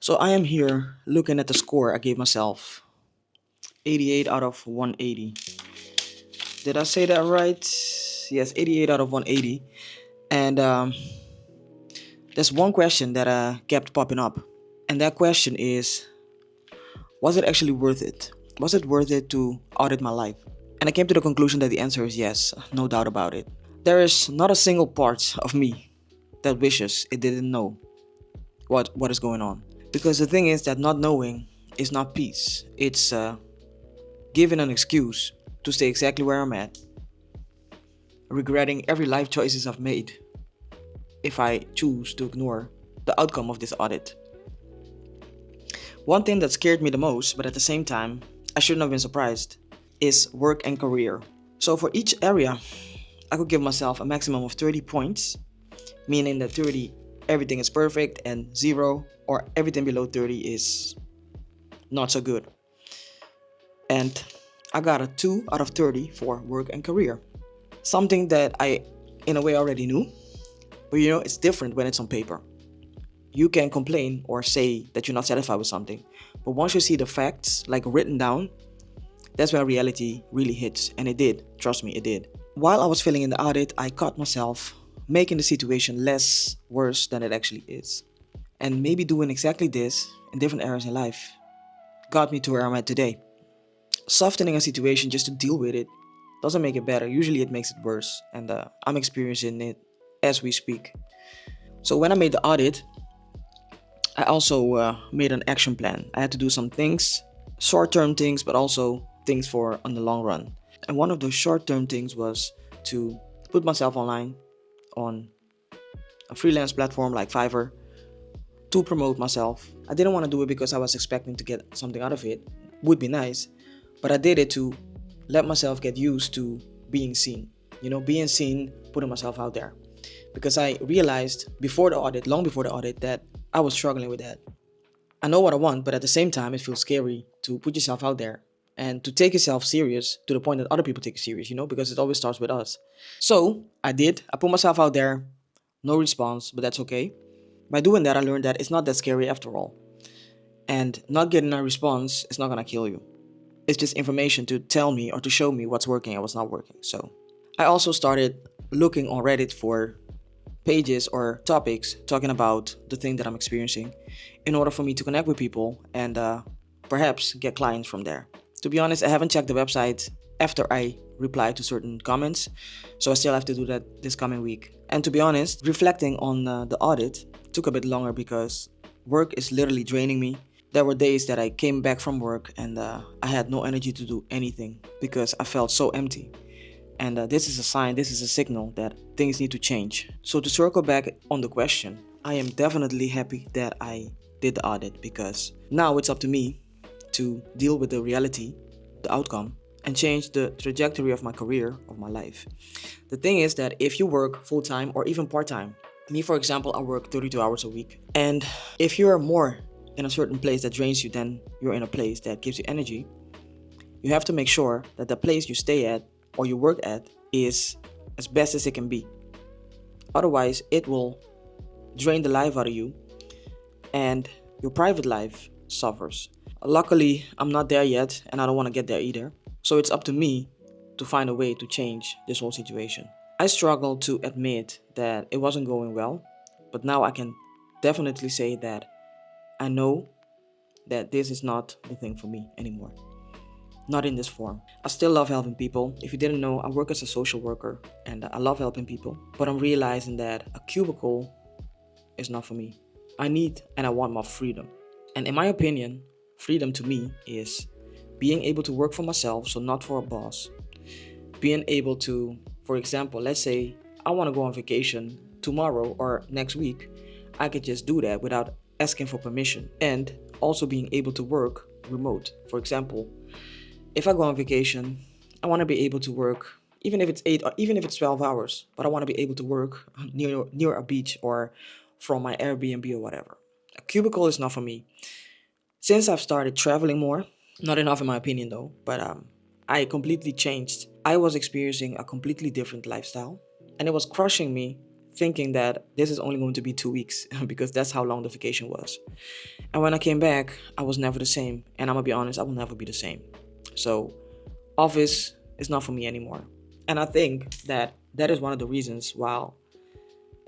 So I am here looking at the score I gave myself, 88 out of 180. Did I say that right? Yes, 88 out of 180. And there's one question that kept popping up. And that question is, was it actually worth it? Was it worth it to audit my life? And I came to the conclusion that the answer is yes, no doubt about it. There is not a single part of me that wishes it didn't know what is going on. Because the thing is that not knowing is not peace. It's giving an excuse to stay exactly where I'm at, regretting every life choices I've made if I choose to ignore the outcome of this audit. One thing that scared me the most, but at the same time, I shouldn't have been surprised, is work and career. So for each area, I could give myself a maximum of 30 points, meaning that 30, everything is perfect, and 0 or everything below 30 is not so good. And I got a 2 out of 30 for work and career. Something that I, in a way, already knew, but it's different when it's on paper. You can complain or say that you're not satisfied with something, but once you see the facts, like written down, that's when reality really hits, and it did. Trust me, it did. While I was filling in the audit, I caught myself making the situation less worse than it actually is. And maybe doing exactly this in different areas in life got me to where I'm at today. Softening a situation just to deal with it doesn't make it better. Usually it makes it worse, and I'm experiencing it as we speak. So when I made the audit, I also made an action plan. I had to do some things, short-term things, but also things for on the long run. And one of those short-term things was to put myself online on a freelance platform like Fiverr to promote myself. I didn't want to do it because I was expecting to get something out of it. Would be nice, but I did it to let myself get used to being seen. Being seen, putting myself out there. Because I realized before the audit, long before the audit, that I was struggling with that. I know what I want, but at the same time, it feels scary to put yourself out there and to take yourself serious to the point that other people take you serious, because it always starts with us. So I did. I put myself out there. No response, but that's okay. By doing that, I learned that it's not that scary after all. And not getting a response is not going to kill you. It's just information to tell me or to show me what's working and what's not working. So I also started looking on Reddit for pages or topics talking about the thing that I'm experiencing in order for me to connect with people and perhaps get clients from there. To be honest, I haven't checked the website after I replied to certain comments, so I still have to do that this coming week. And to be honest, reflecting on the audit took a bit longer because work is literally draining me. There were days that I came back from work and I had no energy to do anything because I felt so empty. And this is a sign, this is a signal that things need to change. So to circle back on the question, I am definitely happy that I did the audit because now it's up to me to deal with the reality, the outcome, and change the trajectory of my career, of my life. The thing is that if you work full-time or even part-time, me for example, I work 32 hours a week. And if you're more in a certain place that drains you than you're in a place that gives you energy, you have to make sure that the place you stay at or you work at is as best as it can be. Otherwise, it will drain the life out of you and your private life suffers. Luckily, I'm not there yet and I don't want to get there either. So it's up to me to find a way to change this whole situation. I struggled to admit that it wasn't going well, but now I can definitely say that I know that this is not the thing for me anymore. Not in this form. I still love helping people. If you didn't know, I work as a social worker and I love helping people. But I'm realizing that a cubicle is not for me. I need and I want more freedom. And in my opinion, freedom to me is being able to work for myself, so not for a boss. Being able to, for example, let's say I want to go on vacation tomorrow or next week. I could just do that without asking for permission. And also being able to work remote. For example, if I go on vacation, I want to be able to work, even if it's 8 or even if it's 12 hours, but I want to be able to work near a beach or from my Airbnb or whatever. A cubicle is not for me. Since I've started traveling more, not enough in my opinion though, but I completely changed. I was experiencing a completely different lifestyle and it was crushing me thinking that this is only going to be 2 weeks because that's how long the vacation was. And when I came back, I was never the same. And I'm gonna be honest, I will never be the same. So, office is not for me anymore. And I think that that is one of the reasons why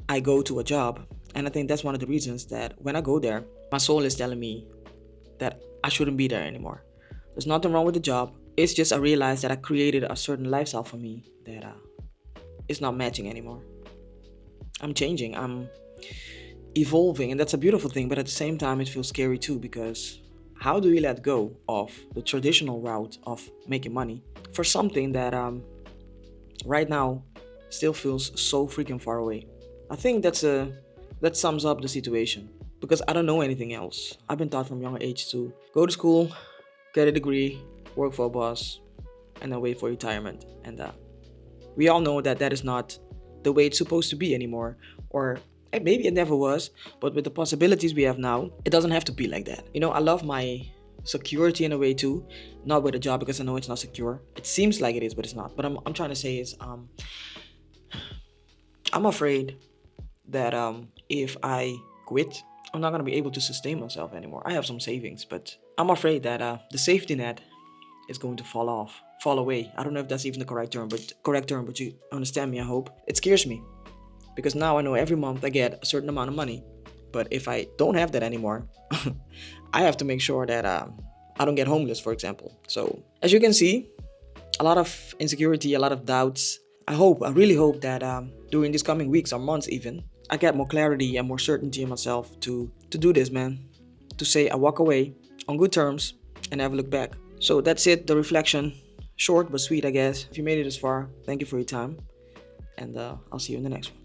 I go to a job. And I think that's one of the reasons that when I go there, my soul is telling me that I shouldn't be there anymore. There's nothing wrong with the job. It's just I realized that I created a certain lifestyle for me that is not matching anymore. I'm changing. I'm evolving, and that's a beautiful thing. But at the same time, it feels scary too, because how do you let go of the traditional route of making money for something that right now still feels so freaking far away? I think that sums up the situation, because I don't know anything else. I've been taught from younger age to go to school, get a degree, work for a boss, and then wait for retirement. And we all know that that is not the way it's supposed to be anymore. Or maybe it never was, but with the possibilities we have now, it doesn't have to be like that. You know, I love my security in a way too, not with a job, because I know it's not secure. It seems like it is, but it's not. But I'm trying to say is I'm afraid that if I quit, I'm not gonna be able to sustain myself anymore. I have some savings, but I'm afraid that the safety net is going to fall away. I don't know if that's even the correct term, but you understand me, I hope. It scares me, because now I know every month I get a certain amount of money, but if I don't have that anymore, I have to make sure that I don't get homeless, for example. So as you can see, a lot of insecurity, a lot of doubts. I really hope that during these coming weeks or months even, I get more clarity and more certainty in myself to do this, man. To say I walk away on good terms and never look back. So that's it, the reflection. Short but sweet, I guess. If you made it this far, thank you for your time. And I'll see you in the next one.